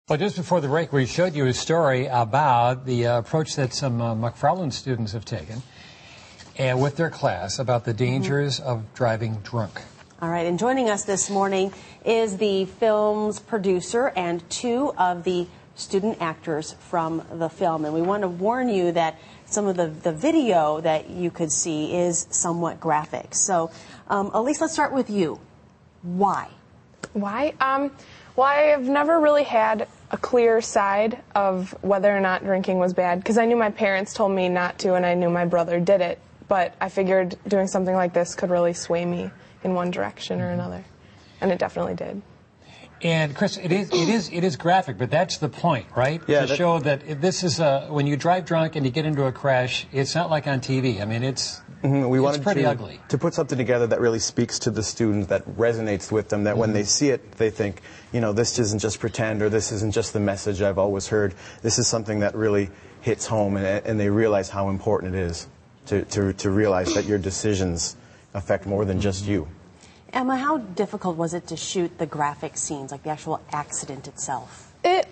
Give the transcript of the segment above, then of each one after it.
Well, just before the break, we showed you a story about the approach that some McFarland students have taken with their class about the dangers of driving drunk. All right, and joining us this morning is the film's producer and two of the student actors from the film. And we want to warn you that some of the video that you could see is somewhat graphic. So, Elise, let's start with you. Why? Why? Well, I have never really had a clear side of whether or not drinking was bad, because I knew my parents told me not to, and I knew my brother did it. But I figured doing something like this could really sway me in one direction or another, and it definitely did. And Chris, it is graphic, but that's the point, right? Yeah, to show that this is when you drive drunk and you get into a crash, it's not like on TV. I mean, it's pretty ugly. To put something together that really speaks to the students, that resonates with them, that when they see it, they think, you know, this isn't just pretend, or this isn't just the message I've always heard. This is something that really hits home, and they realize how important it is to realize that your decisions affect more than just you. Emma, how difficult was it to shoot the graphic scenes, like the actual accident itself? It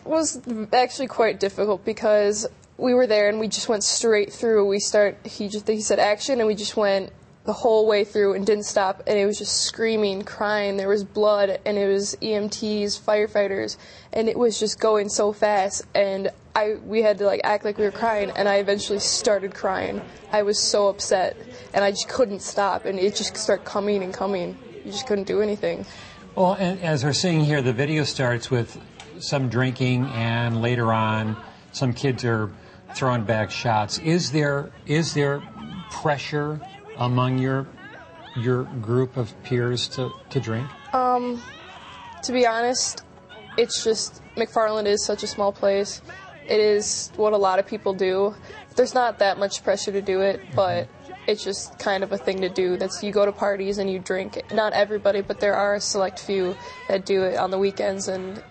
was actually quite difficult because we were there and we just went straight through. He said action, and we just went the whole way through and didn't stop, and it was just screaming, crying. There was blood, and it was EMTs, firefighters, and it was just going so fast, and we had to act like we were crying, and I eventually started crying. I was so upset, and I just couldn't stop, and it just started coming and coming. You just couldn't do anything. Well, and as we're seeing here, the video starts with some drinking, and later on, some kids are throwing back shots. Is there pressure among your group of peers to drink? To be honest, it's just McFarland is such a small place. It is what a lot of people do. There's not that much pressure to do it, but it's just kind of a thing to do. You go to parties and you drink. Not everybody, but there are a select few that do it on the weekends, and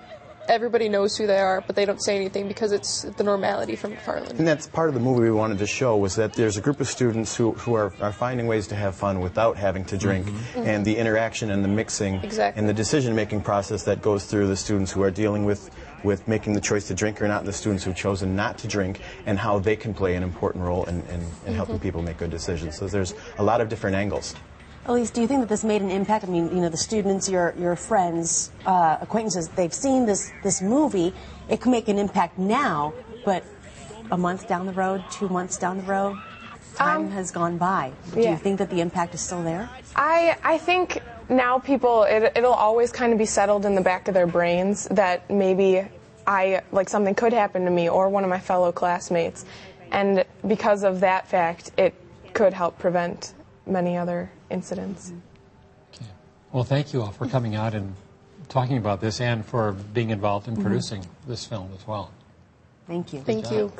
everybody knows who they are, but they don't say anything because it's the normality from McFarland. And that's part of the movie we wanted to show, was that there's a group of students who are finding ways to have fun without having to drink, and the interaction and the mixing and the decision-making process that goes through the students who are dealing with making the choice to drink or not, and the students who've chosen not to drink, and how they can play an important role in helping people make good decisions. So there's a lot of different angles. Elise, do you think that this made an impact? I mean, you know, the students, your friends, acquaintances, they've seen this movie. It can make an impact now, but a month down the road, 2 months down the road, time has gone by. Do you think that the impact is still there? I think now people, it'll always kind of be settled in the back of their brains that maybe something could happen to me or one of my fellow classmates. And because of that fact, it could help prevent many other incidents. Okay. Well, thank you all for coming out and talking about this, and for being involved in producing this film as well. Thank you. Thank you.